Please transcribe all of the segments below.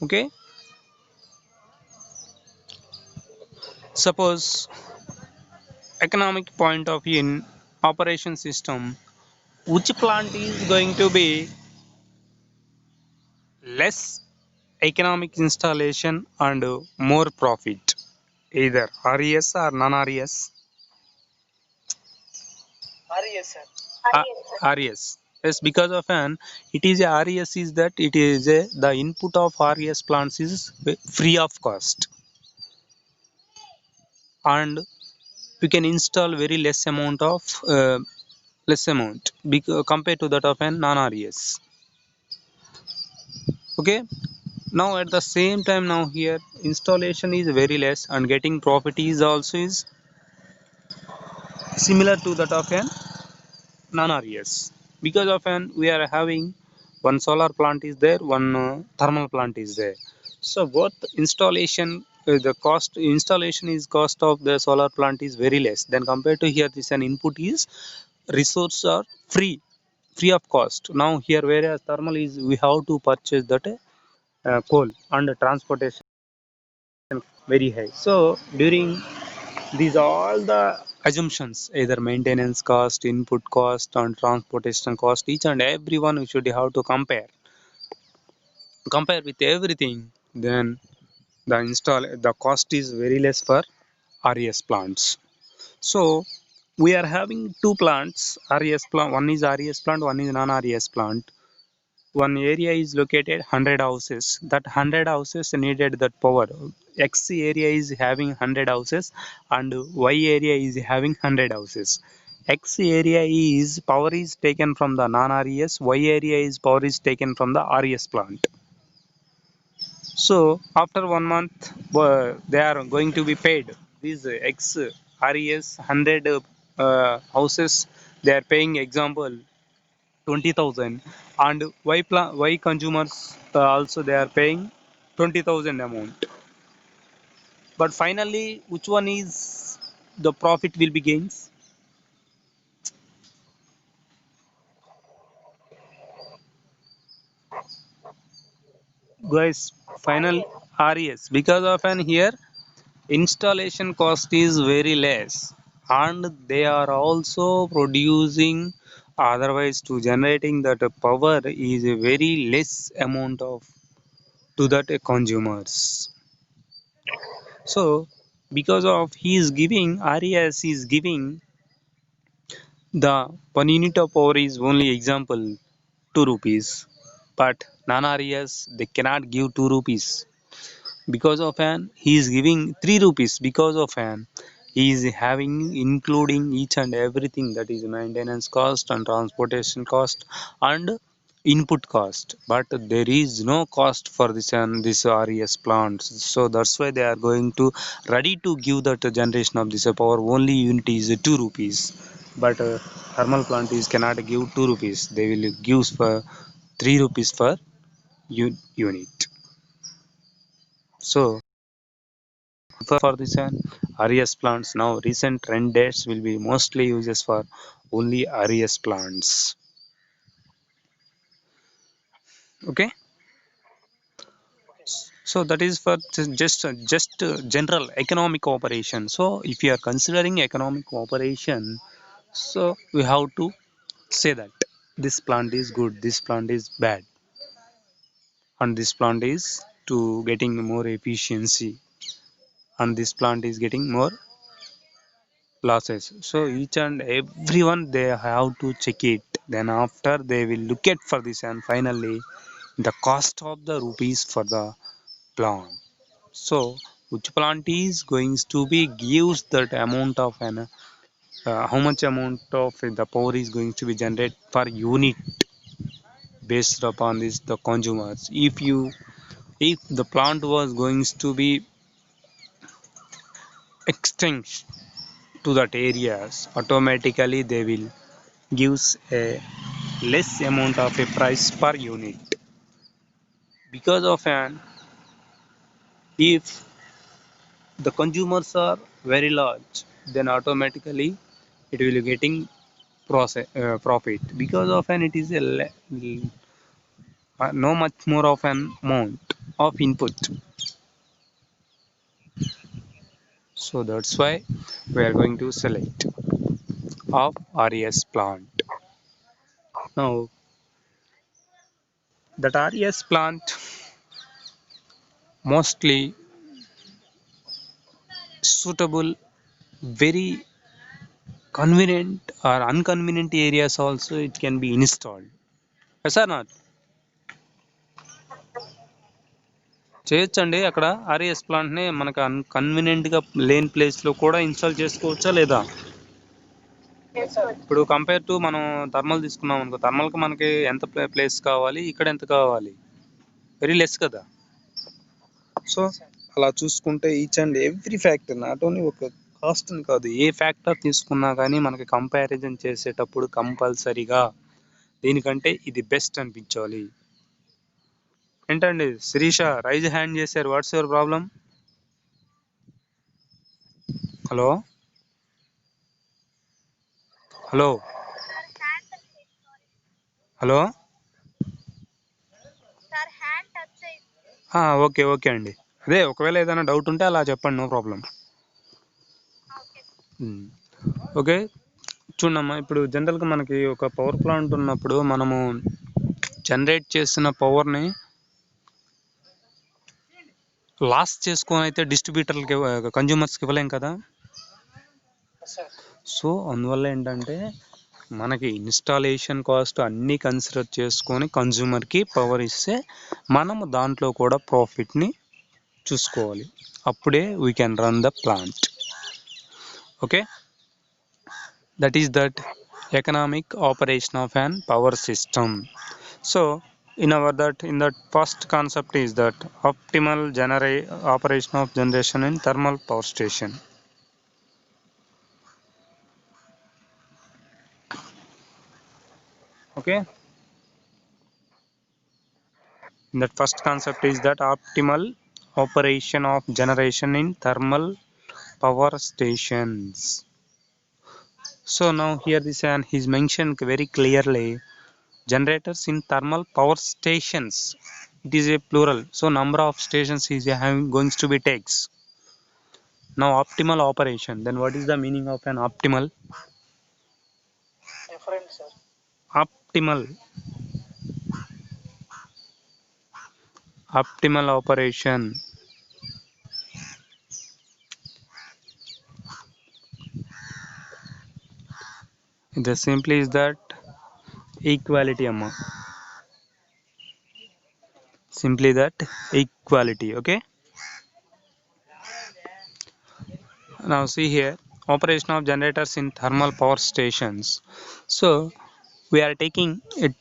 Okay, suppose economic point of view in operation system, which plant is going to be less economic installation and more profit, either RES or non-RES? RES, sir. RES. Yes, because of an it is a RES is that it is a the input of RES plants is free of cost, and we can install very less amount compared to that of an non-RES. Okay, now at the same time, now here installation is very less and getting profit is also is similar to that of an non-RES. Because of an we are having one solar plant is there, one thermal plant is there. So both installation, the cost installation is cost of the solar plant is very less. Then compared to here, this an input is resource are free of cost. Now here whereas thermal is we have to purchase that coal and transportation very high. So during these all the assumptions, either maintenance cost, input cost, and transportation cost, each and every one we should have to compare with everything. Then the cost is very less for RES plants. So we are having two plants, RES plant. One is RES plant, one is non-RES plant. One area is located 100 houses. That 100 houses needed that power. X area is having 100 houses and Y area is having 100 houses. X area is power is taken from the non-RES, Y area is power is taken from the RES plant. So after 1 month, they are going to be paid. These X RES 100 houses, they are paying example 20,000, and Y consumers also they are paying 20,000 amount. But finally, which one is the profit will be gains? Guys, final RES, because of an here installation cost is very less, and they are also producing, otherwise to generating that power is a very less amount of to that consumers. So because of he is giving RES is giving the 1 unit of power is only example 2 rupees, but non-RES they cannot give 2 rupees. Because of an he is giving 3 rupees, because of an he is having including each and everything, that is maintenance cost and transportation cost and input cost, but there is no cost for this and this RES plants. So that's why they are going to ready to give that generation of this power only unit is 2 rupees, but thermal plant is cannot give 2 rupees, they will give for 3 rupees for unit. So for this RES plants, now recent trend dates will be mostly uses for only RES plants. Okay, so that is for just general economic operation. So if you are considering economic operation, so we have to say that this plant is good, this plant is bad, and this plant is to getting more efficiency, and this plant is getting more losses. So each and everyone they have to check it, then after they will look at for this, and finally the cost of the rupees for the plant. So which plant is going to be gives that amount of an how much amount of the power is going to be generated per unit based upon this the consumers. If the plant was going to be extinct to that areas, automatically they will gives a less amount of a price per unit. Because of an if the consumers are very large, then automatically it will be getting profit. Because of an it is a no much more of an amount of input. So that's why we are going to select of RES plant. Now that RES plant mostly suitable, very convenient or inconvenient areas also it can be installed. Yes or not? చేయొచ్చండి అక్కడ RES ప్లాంట్ని మనకు కన్వీనియంట్గా లేని ప్లేస్లో కూడా install చేసుకోవచ్చా లేదా? ఇప్పుడు కంపేర్ టు మనం థర్మల్ తీసుకున్నాం అనుకో, థర్మల్కి మనకి ఎంత ప్లేస్ కావాలి, ఇక్కడ ఎంత కావాలి, వెరీ లెస్ కదా. సో అలా చూసుకుంటే each and every factor, not only ఒక కాస్ట్ అని కాదు, ఏ ఫ్యాక్టర్ తీసుకున్నా కానీ మనకి కంపారిజన్ చేసేటప్పుడు కంపల్సరీగా దీనికంటే ఇది బెస్ట్ అనిపించాలి. ఏంటండి శిరీష రైజ్ హ్యాండ్ చేశారు, what's your problem? Hello hello hello okay okay అండి, అదే ఒకవేళ ఏదైనా డౌట్ ఉంటే అలా చెప్పండి, నో ప్రాబ్లం. ఓకే చూడమ్మా, ఇప్పుడు జనరల్గా మనకి ఒక పవర్ ప్లాంట్ ఉన్నప్పుడు మనము జనరేట్ చేసిన పవర్ని లాస్ చేసుకొని అయితే డిస్ట్రిబ్యూటర్లకి కన్జ్యూమర్స్కి ఇవ్వలేం కదా. సో అందువల్ల ఏంటంటే మనకి ఇన్స్టాలేషన్ కాస్ట్ అన్నీ కన్సిడర్ చేసుకొని కన్జ్యూమర్కి పవర్ ఇస్తే మనము దాంట్లో కూడా ప్రాఫిట్ని చూసుకోవాలి, అప్పుడే we can run the plant. Okay, that is that economic operation of an power system. So in that first concept is that optimal operation of generation in thermal power station. Okay, in that first concept is that optimal operation of generation in thermal power stations. So now here this one is mentioned very clearly, generators in thermal power stations, it is a plural, so number of stations is having going to be takes. Now optimal operation, then what is the meaning of an optimal? Different, sir. Optimal operation, the simply is that equality amma, simply that equality. Okay, now see here, operation of generators in thermal power stations. So we are taking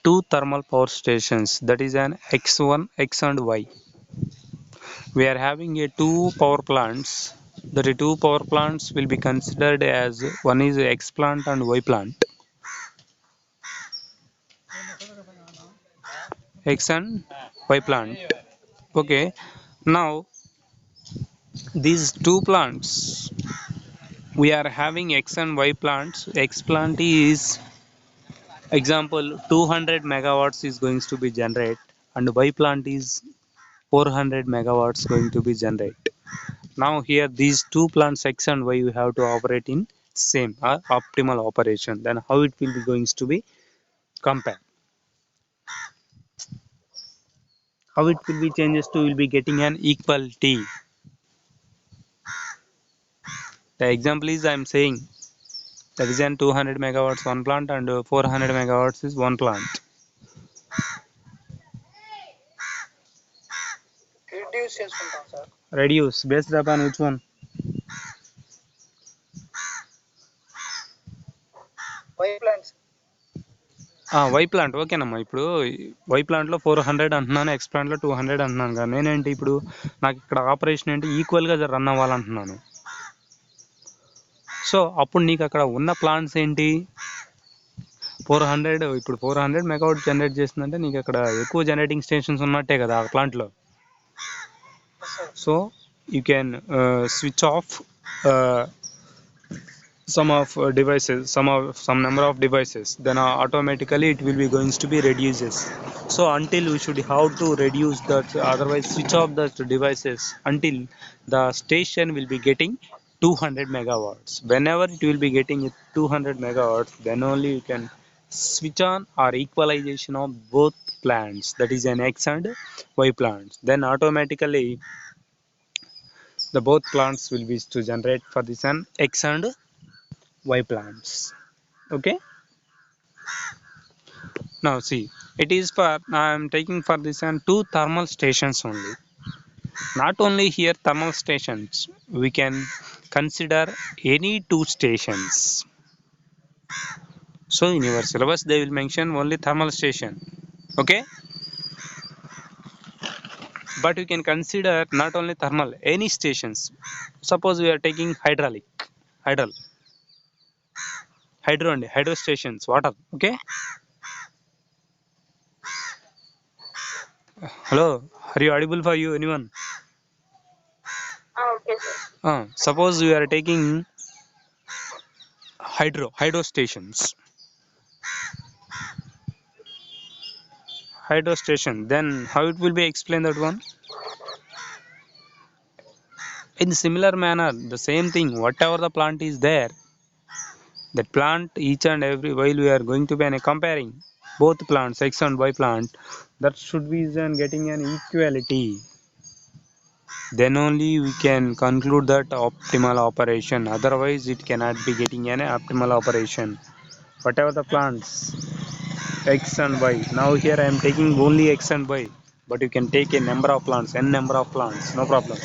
two thermal power stations, that is an X1, X and Y. We are having a two power plants, the two power plants will be considered as one is X plant and Y plant, X and Y plant. Okay, now these two plants, we are having X and Y plants. X plant is example 200 megawatts is going to be generate, and Y plant is 400 megawatts going to be generate. Now here these two plants X and Y you have to operate in same optimal operation, then how it will be going to be compared, how it will be changes to will be getting an equality. The example is I am saying that is an 200 megawatts one plant and 400 megawatts is one plant. Reduce చేసుకుంటాం sir. Reduce based upon which one? Y plant. Y plant ఓకేనమ్మా. ఇప్పుడు why ప్లాంట్లో 400 అంటున్నాను, X ప్లాంట్లో 200 అంటున్నాను కదా, నేనేంటి ఇప్పుడు నాకు ఇక్కడ ఆపరేషన్ ఏంటి ఈక్వల్గా రన్ అవ్వాలంటున్నాను. సో అప్పుడు నీకు అక్కడ ఉన్న ప్లాంట్స్ ఏంటి 400, ఇప్పుడు 400 మెగావాట్ జనరేట్ చేస్తుందంటే నీకు అక్కడ ఎక్కువ జనరేటింగ్ స్టేషన్స్ ఉన్నట్టే కదా ఆ ప్లాంట్లో. So you can switch off some of devices, some number of devices, then automatically it will be going to be reduces. So until we should have to reduce that, otherwise switch off the devices until the station will be getting 200 megawatts. Whenever it will be getting 200 megawatts, then only you can switch on or equalization of both plants, that is an X and Y plants. Then automatically the both plants will be to generate for this an X and Y plants. Okay, now see, it is for I am taking for this and two thermal stations only. Not only here thermal stations, we can consider any two stations. So in your syllabus they will mention only thermal station. Okay, but we can consider not only thermal, any stations. Suppose we are taking hydro and hydro stations, water. Okay, hello, are you audible for you anyone? Okay, sir. Suppose we are taking hydro stations, then how it will be explained that one? In similar manner, the same thing, whatever the plant is there, that plant each and every, while we are going to be comparing both plants X and Y plant, that should be then getting an equality. Then only we can conclude that optimal operation. Otherwise, it cannot be getting an optimal operation. Whatever the plants X and Y. Now here I am taking only X and Y, but you can take a number of plants, n number of plants, no problem.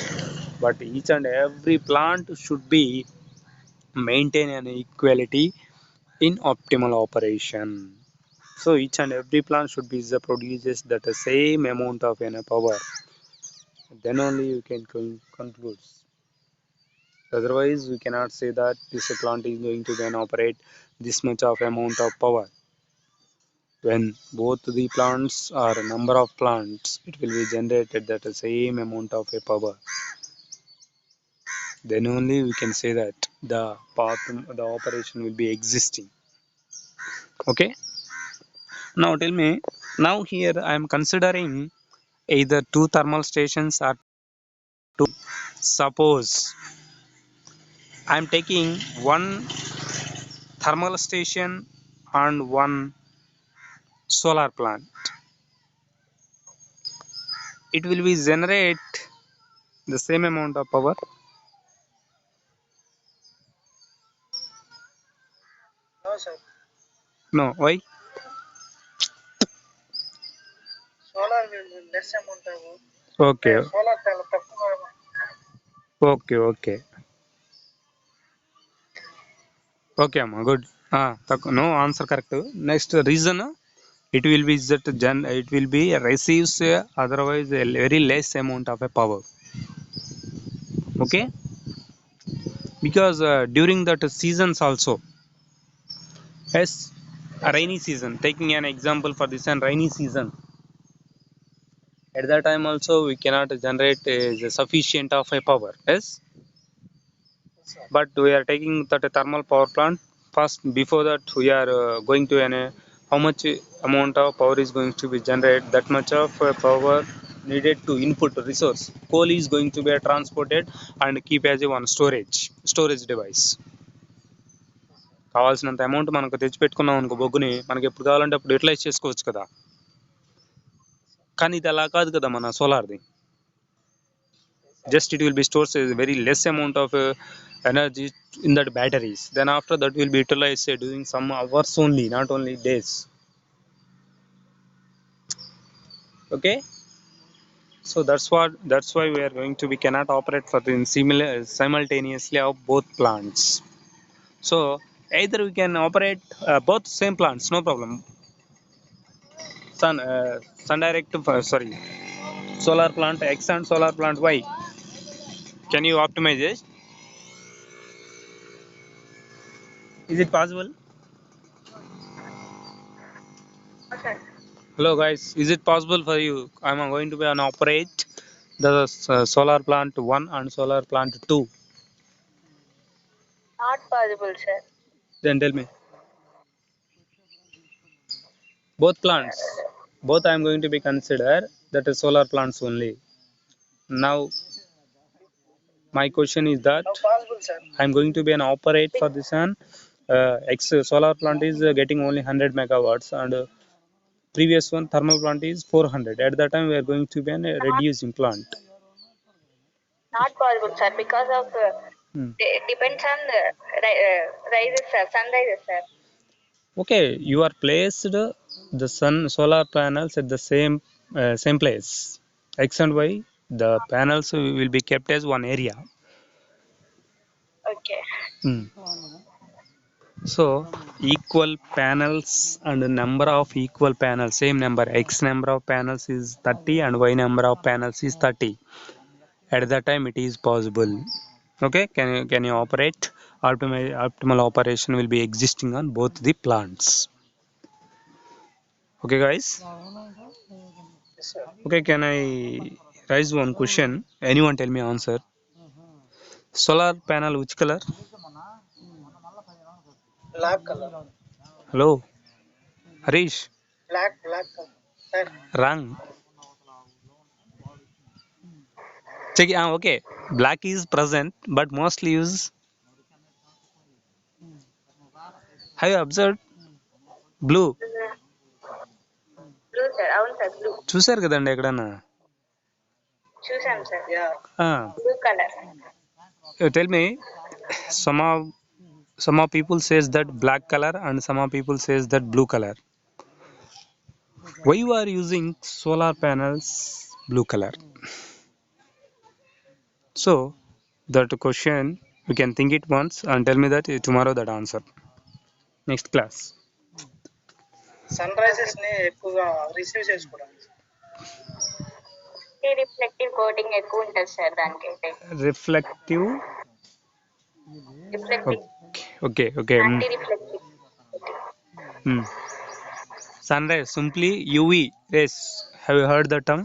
But each and every plant should be maintain an equality in optimal operation. So each and every plant should be the produces that the same amount of power. Then only you can conclude. Otherwise, we cannot say that this plant is going to then operate this much of amount of power. When both the plants or number of plants, it will be generated that the same amount of a power. Then only we can say that the operation will be existing. Okay. Now tell me. Now here I am considering either two thermal stations or two. Suppose I am taking one thermal station and one solar plant. It will be generate the same amount of power. No, sir. No, why? Solar will be less amount of Okay, solar చాలా తక్కువ okay. Okay, Amma, good. No answer correct. Next reason, it will be that it will be receives otherwise a very less amount of a power. Okay, because during that seasons also, yes, a rainy season. Taking an example for this and rainy season, at that time also we cannot generate the sufficient of a power. Yes, but we are taking that thermal power plant first. Before that we are going to an how much amount of power is going to be generated, that much of power needed to input resource. Coal is going to be transported and keep as a one storage device. కావాల్సినంత amount మనకు తెచ్చిపెట్టుకున్నాం అనుకో బొగ్గుని, మనకి ఎప్పుడు కావాలంటే అప్పుడు utilise చేసుకోవచ్చు కదా. కానీ ఇది అలా కాదు కదా మన సోలార్ది. Just it will be stored a very less amount of energy in that batteries. Then after that will be utilized during some hours only, not only days. Okay, so that's why we are going to, we cannot operate for the similar simultaneously of both plants. So either we can operate both same plants, no problem. Sun direct sorry, solar plant X and solar plant Y, can you optimize it? Is it possible? Okay. Hello guys, is it possible for you? I am going to be an operate the solar plant 1 and solar plant 2. Not possible, sir. Then tell me. Both plants. Both I am going to be consider that is solar plants only. Now my question is that How possible, sir? I am going to be an operate for this one. X solar plant is getting only 100 megawatts and previous one thermal plant is 400. At that time we are going to be an reducing plant. Not possible, sir, because of Hmm. depends on the rises, sir, sunrises, sir. Okay, you are placed the sun solar panels at the same place. X and Y, the panels will be kept as one area. Okay. Hmm. So equal panels and the number of equal panels, same number, X number of panels is 30 and Y number of panels is 30. At that time it is possible. Okay, can you operate? Optimal operation will be existing on both the plants. Okay, guys. Yes, sir. Okay, can I raise one question? Anyone tell me answer? Solar panel which color? Black color. Hello, Harish. Black color. Sir, Wrong. Check it. Okay. Black is present, but mostly use. Have you observed blue? blue, sir. అవును sir blue చూసారు కదండి ఎక్కడన్నా చూసాం sir yeah Ah, blue colour tell me, some of people says that black color and some of people says that blue color. Why you are using solar panels blue color? So that question you can think it once and tell me that tomorrow that answer. Next class. Sun rises ని ఎక్కువగా receive చేసుకోవడానికి reflective coating ఎక్కువ ఉంటుంది sir దానికైతే Reflective. Reflective Okay. Anti reflective Hmm. Sunrise simply UV rays. Have you heard the term?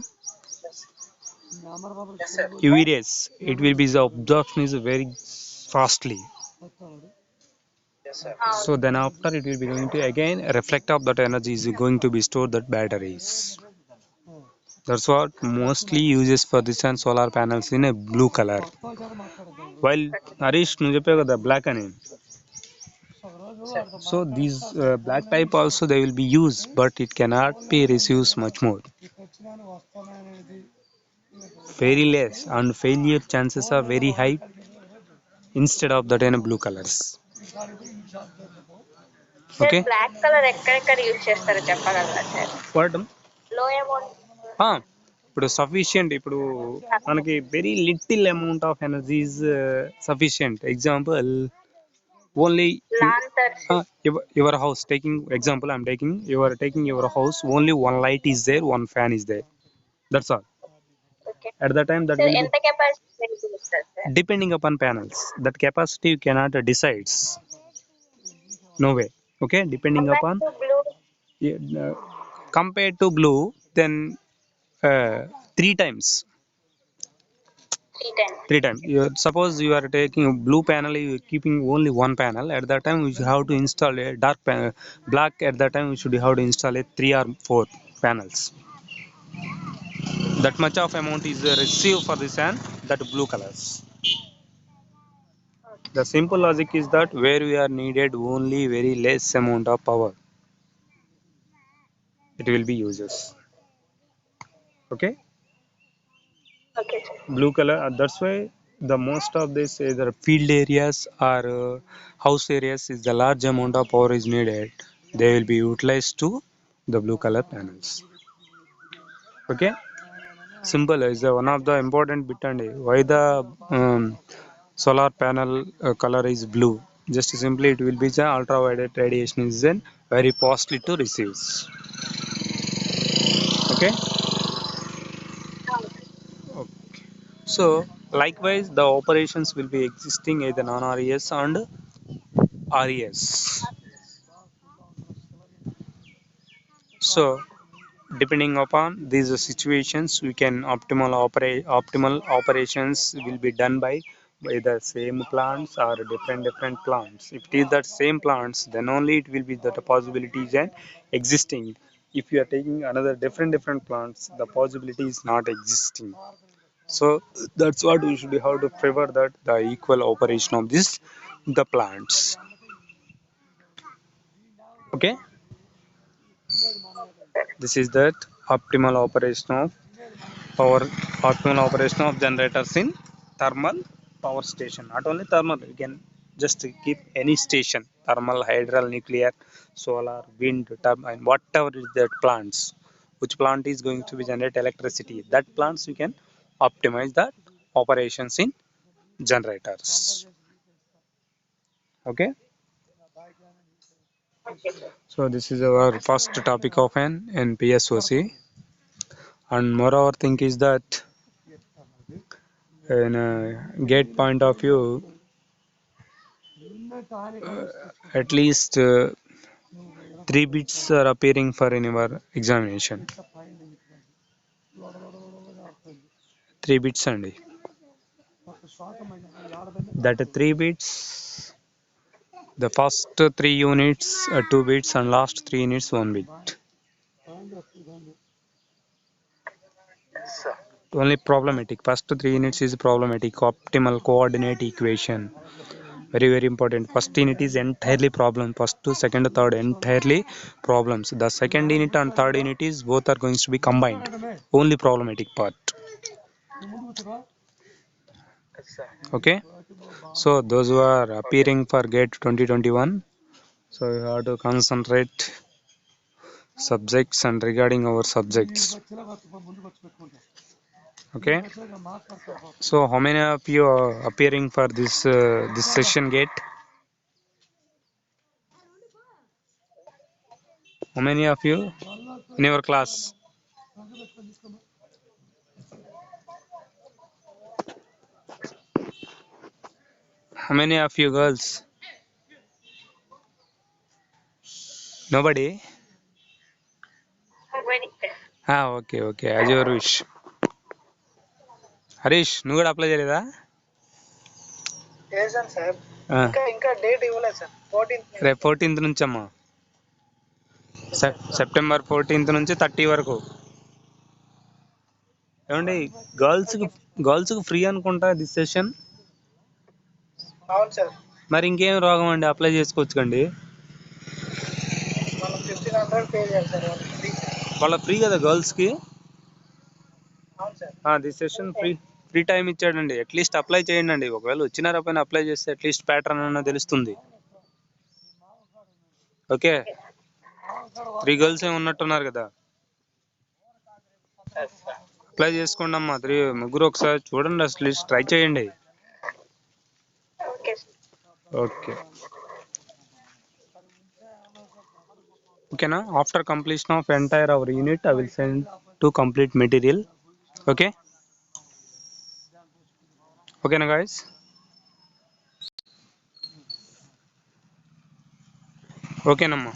Yes sir UV rays. It will be the absorption is very fastly. Yes sir So then after it will be going to again reflect of that energy is going to be stored that batteries. That's what mostly uses for this and solar panels in a blue color. While Harish నువ్వు చెప్పావు కదా black అని. So these black type also they will be used, but it cannot be received much more. Very less and failure chances are very high instead of that in a blue colors. Sir Okay. Black colour ఎక్కడెక్కడ use చేస్తారో చెప్పగలరా sir What? Low amount ఇప్పుడు sufficient ఇప్పుడు మనకి very little amount of energy is sufficient example only lanterns your house taking example I'm taking your house only one light is there one fan is there that's all okay at the time that sir will be ఎంత capacity ఇస్తారు sir depending upon panels that capacity you cannot decides no way. Okay, depending upon blue uh, compared to blue then uh, three times 310 3 times. Suppose you are taking a blue panel, you are keeping only one panel. At that time, you have to install a black. At that time, you should have to install a 3 or 4 panels. That much of amount is received for this and that blue colors. The simple logic is that where we are needed only very less amount of power, it will be uses. Okay. Okay sir Blue color, that's why the most of this either field areas or house areas is the large amount of power is needed, they will be utilized to the blue color panels. Okay, simple is one of the important bit and why the um, solar panel color is blue, just simply it will be the ultraviolet radiation is then very costly to receive. Okay. So likewise the operations will be existing either non-RES and RES. So depending upon these situations we can optimal operations will be done by either same plants or different plants. If it is that same plants, then only it will be that the possibilities and existing. If you are taking another different plants, the possibility is not existing. So that's what we should have to favor, that the equal operation of this the plants. Okay, this is that optimal operation of power, optimal operation of generators in thermal power station. Not only thermal, you can just keep any station: thermal, hydro, nuclear, solar, wind turbine, whatever is that plants, which plant is going to be generate electricity, that plants you can optimize that operations in generators. Okay, Okay, sir. so this is our first topic of an NPSOC. And moreover thing is that in a gate point of view, at least 3 bits are appearing for in your examination. 3 bits అండి. That 3 bits, the first 3 units 2 bits and last 3 units 1 bit. Yes, sir. Only problematic. First 3 units is problematic. Optimal coordinate equation. Very important. First unit is entirely problem. First to second, third entirely problems. The second unit and third unit is both are going to be combined. Only problematic part. Yes, sir. Okay. So those who are appearing for GATE 2021, so you have to concentrate subjects and regarding our subjects. Okay. So how many of you are appearing for this session GATE? How many of you in your class? How many of you girls? Nobody? When, okay as your wish. Harish నువ్వు కూడా apply చేయలేదా? చేశాను sir. ఆ, ఇంకా date ఇవ్వలేదు sir. 14th రేపు 14th నుంచి అమ్మా. సెప్టెంబర్ 14th నుంచి 30 వరకు. ఏమండి, గర్ల్స్కి ఫ్రీ అనుకుంటా దిస్ సెషన్. అవును సార్. మరి ఇంకేం రోగం అండి, అప్లై చేసుకోవచ్చు కండి. మనం 1500 పే చేయాలి సార్, వాళ్ళ ఫ్రీ కదా గర్ల్స్కి. అవును sir. This session free time ఇచ్చాడండి. అట్లీస్ట్ అప్లై చేయండి అండి. ఒకవేళ వచ్చినారా పైన అప్లై చేస్తే అట్లీస్ట్ ప్యాటర్న్ అన్న తెలుస్తుంది. ఓకే, 3 గర్ల్స్ ఏమి ఉన్నట్టున్నారు కదా. అప్లై చేసుకోండి అమ్మా. 3 ముగ్గురు ఒకసారి చూడండి, అట్లీస్ట్ ట్రై చేయండి. ఓకే. ఓకే, ఓకేనా. After completion of entire hour unit I will send to complete material. Okay, ఓకేనా గాయస్. ఓకేనమ్మా.